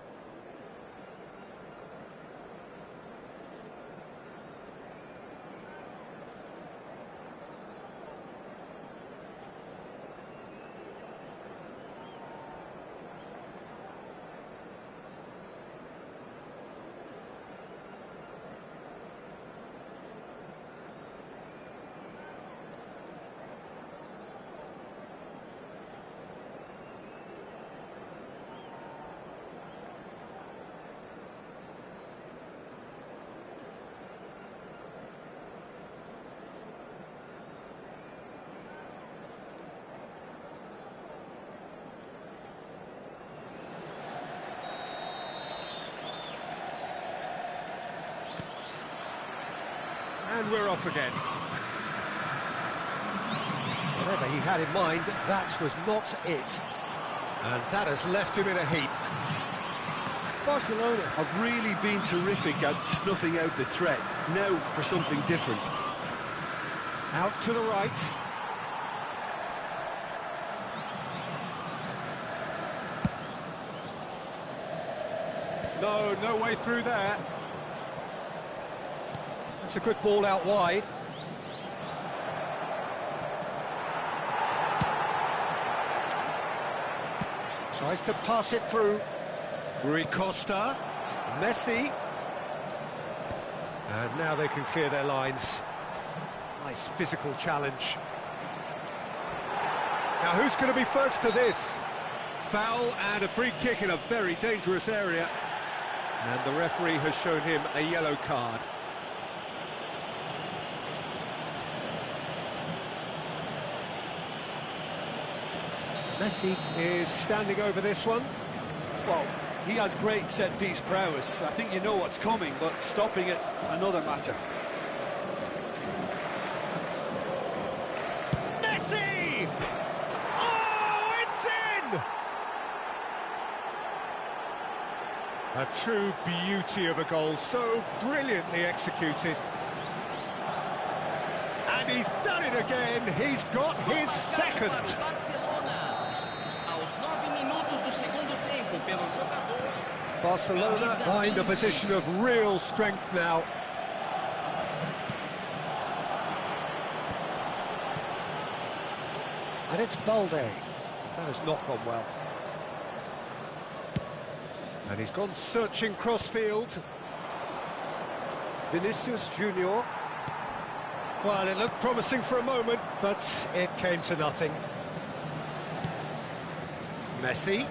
Speaker 1: And we're off again. Whatever he had in mind, that was not it. And that has left him in a heap.
Speaker 2: Barcelona have really been terrific at snuffing out the threat. Now for something different.
Speaker 1: Out to the right. No way through there. It's a good ball out wide. Tries to pass it through. Rui Costa, Messi. And now they can clear their lines. Nice physical challenge. Now, who's going to be first to this?
Speaker 4: Foul and a free kick in a very dangerous area.
Speaker 1: And the referee has shown him a yellow card. Messi is standing over this one.
Speaker 2: Well, he has great set-piece prowess. I think you know what's coming, but stopping it, another matter.
Speaker 1: Messi! Oh, it's in! A true beauty of a goal, so brilliantly executed. And he's done it again, he's got his second. Barcelona find a position of real strength now. And it's Balde. That has not gone well. And he's gone searching crossfield. Vinicius Junior. Well, it looked promising for a moment, but it came to nothing. Messi.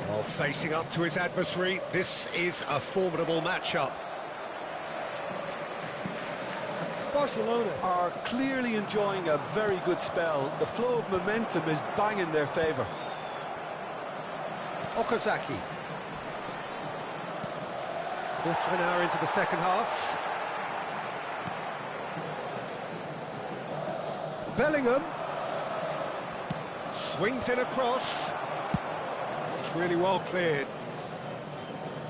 Speaker 1: Well, facing up to his adversary, this is a formidable matchup.
Speaker 2: Barcelona are clearly enjoying a very good spell. The flow of momentum is bang in their favour.
Speaker 1: Okazaki. Quarter of an hour into the second half. Bellingham. Swings in across. It's really well cleared.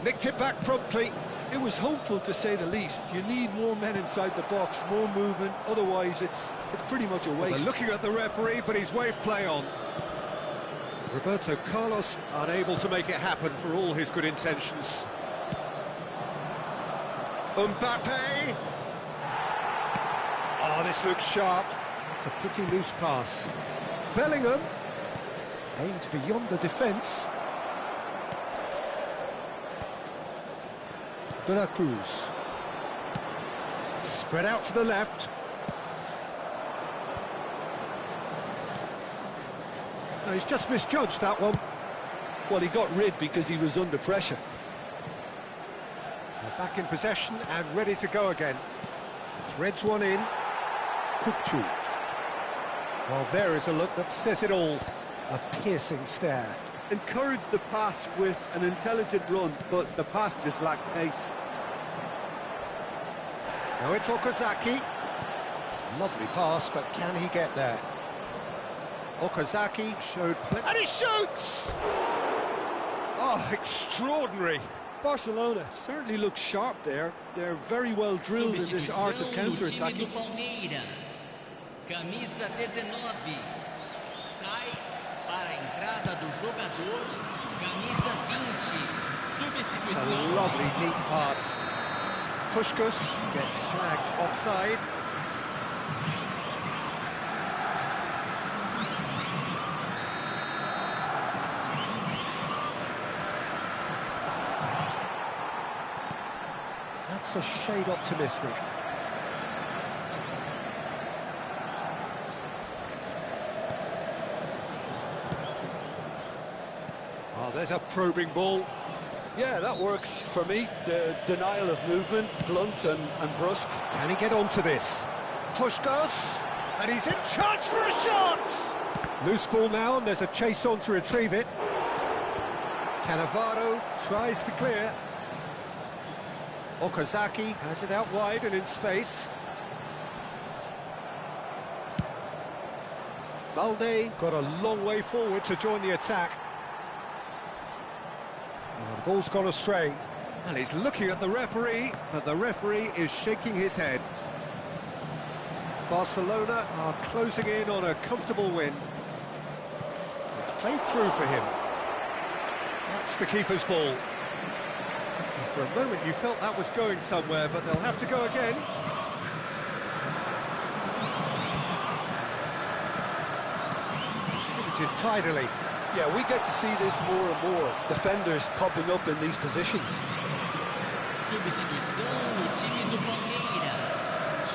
Speaker 1: Nicked it back promptly.
Speaker 2: It was hopeful, to say the least. You need more men inside the box, more movement, otherwise it's pretty much a waste.
Speaker 1: They're looking at the referee, but he's waved play on. Roberto Carlos unable to make it happen for all his good intentions. Mbappe! Oh, this looks sharp. It's a pretty loose pass. Bellingham aimed beyond the defence. De la Cruz. Spread out to the left. No, he's just misjudged that one.
Speaker 2: Well, he got rid because he was under pressure.
Speaker 1: They're back in possession and ready to go again. Threads one in. Coop. Well, there is a look that says it all. A piercing stare.
Speaker 2: Encouraged the pass with an intelligent run, but the pass just lacked pace.
Speaker 1: Now it's Okazaki. Lovely pass, but can he get there? Okazaki showed plenty. And he shoots! Oh, extraordinary.
Speaker 2: Barcelona certainly looks sharp there. They're very well drilled in this art of counter-attacking.
Speaker 6: Camisa 19. Sai para a entrada do jogador. Camisa 20.
Speaker 1: It's a lovely, neat pass. Puskás gets flagged offside. That's a shade optimistic. Oh, there's a probing ball.
Speaker 2: Yeah, that works for me. The denial of movement, blunt and brusque.
Speaker 1: Can he get onto this? Puskás, and he's in charge for a shot! Loose ball now, and there's a chase on to retrieve it. Cannavaro tries to clear. Okazaki has it out wide and in space. Balde got a long way forward to join the attack. Oh, the ball's gone astray. And he's looking at the referee, but the referee is shaking his head. Barcelona are closing in on a comfortable win. It's played through for him. That's the keeper's ball. And for a moment you felt that was going somewhere, but they'll have to go again. Distributed tidily.
Speaker 2: Yeah, we get to see this more and more. Defenders popping up in these positions.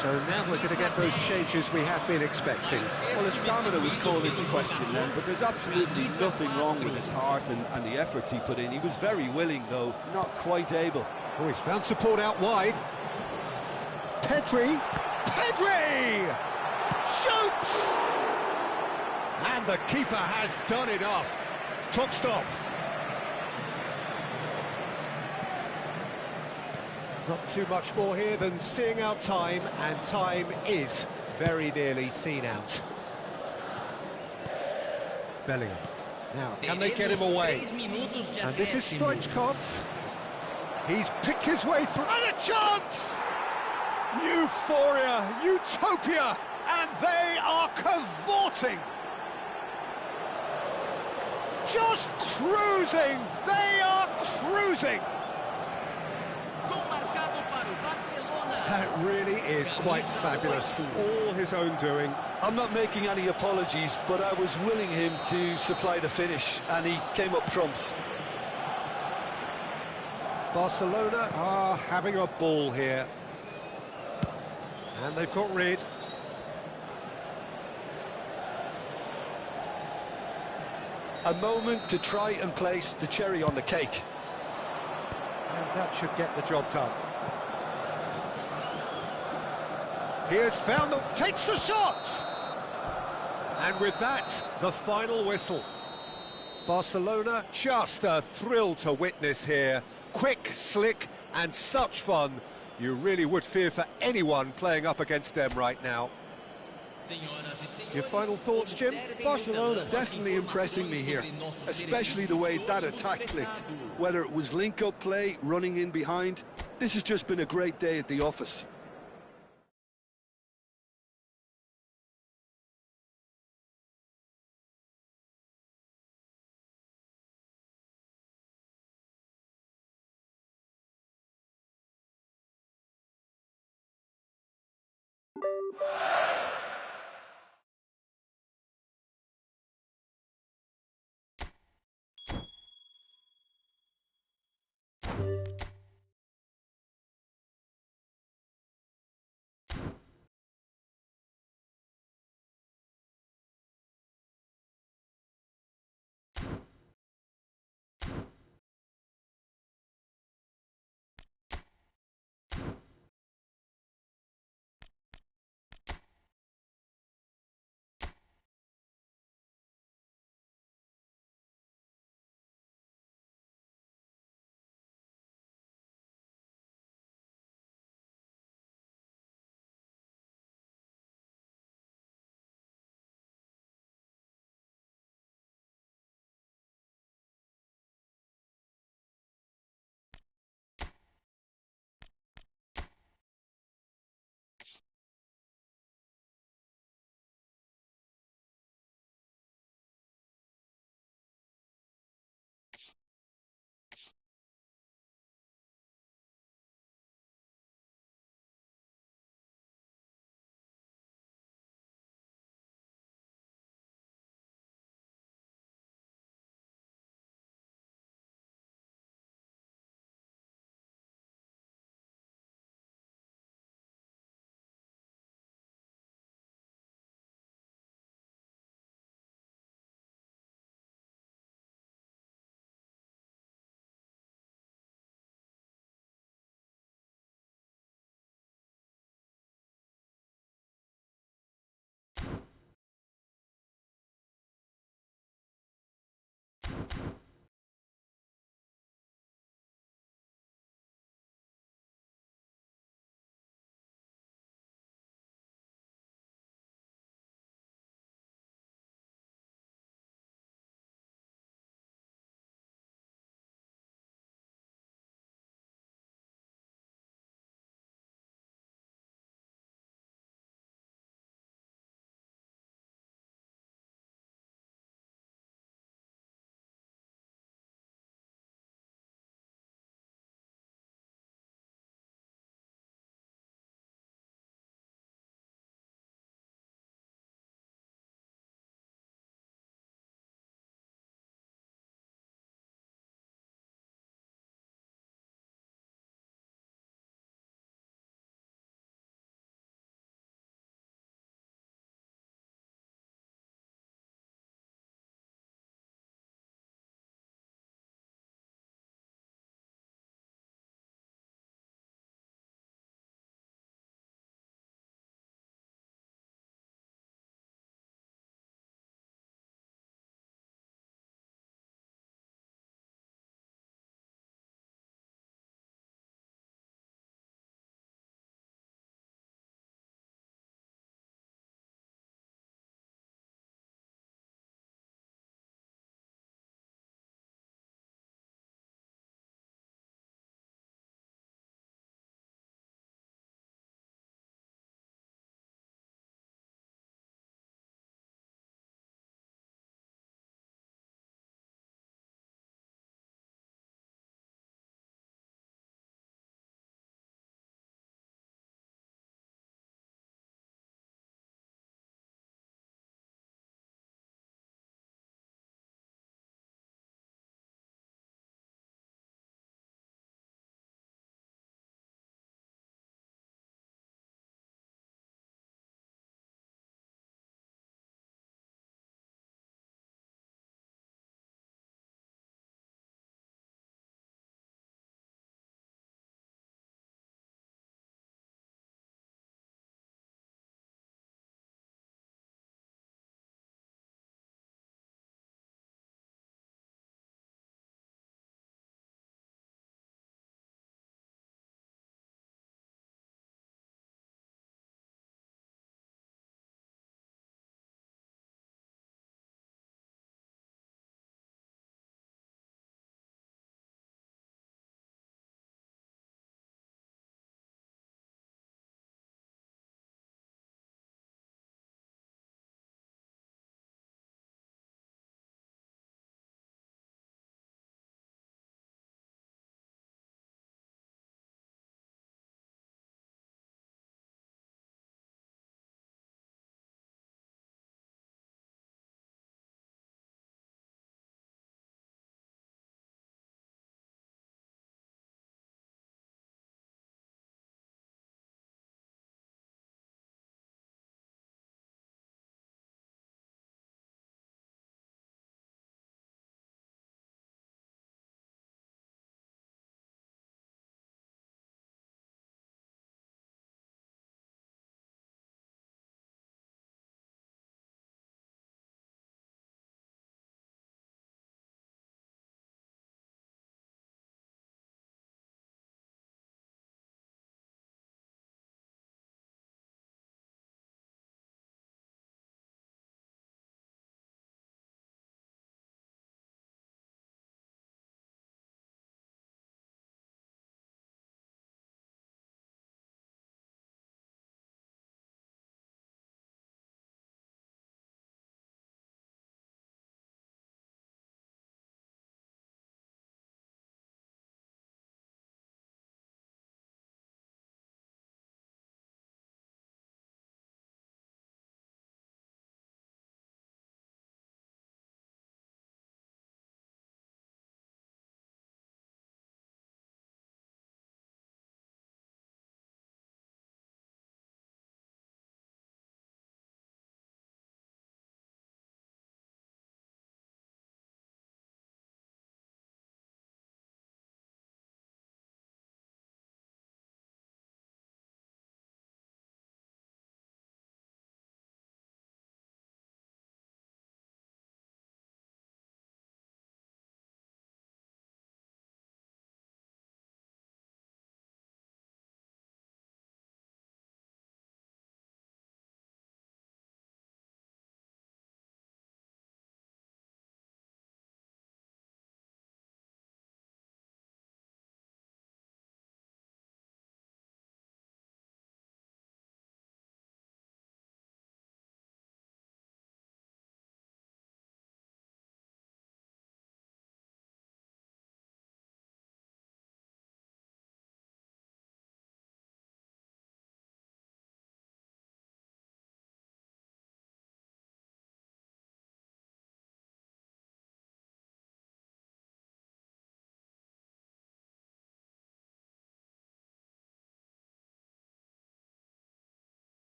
Speaker 1: So now we're going to get those changes we have been expecting.
Speaker 2: Well, his stamina was called into question then, but there's absolutely nothing wrong with his heart and the efforts he put in. He was very willing, though, not quite able.
Speaker 1: Oh, he's found support out wide. Pedri! Pedri! Shoots! And the keeper has done enough. Top stop. Not too much more here than seeing out time, and time is very nearly seen out. Bellingham. Now, can they get him away? And this is Stoichkov. He's picked his way through, and a chance! Euphoria, utopia, and they are cavorting. Just cruising, they are cruising. That really is quite fabulous, all his own doing.
Speaker 2: I'm not making any apologies, but I was willing him to supply the finish, and he came up trumps.
Speaker 1: Barcelona are having a ball here. And they've got rid.
Speaker 2: A moment to try and place the cherry on the cake.
Speaker 1: And that should get the job done. He has found them, takes the shot! And with that, the final whistle. Barcelona, just a thrill to witness here. Quick, slick, and such fun. You really would fear for anyone playing up against them right now. Your final thoughts, Jim?
Speaker 2: Barcelona definitely impressing me here, especially the way that attack clicked. Whether it was link-up play, running in behind, this has just been a great day at the office.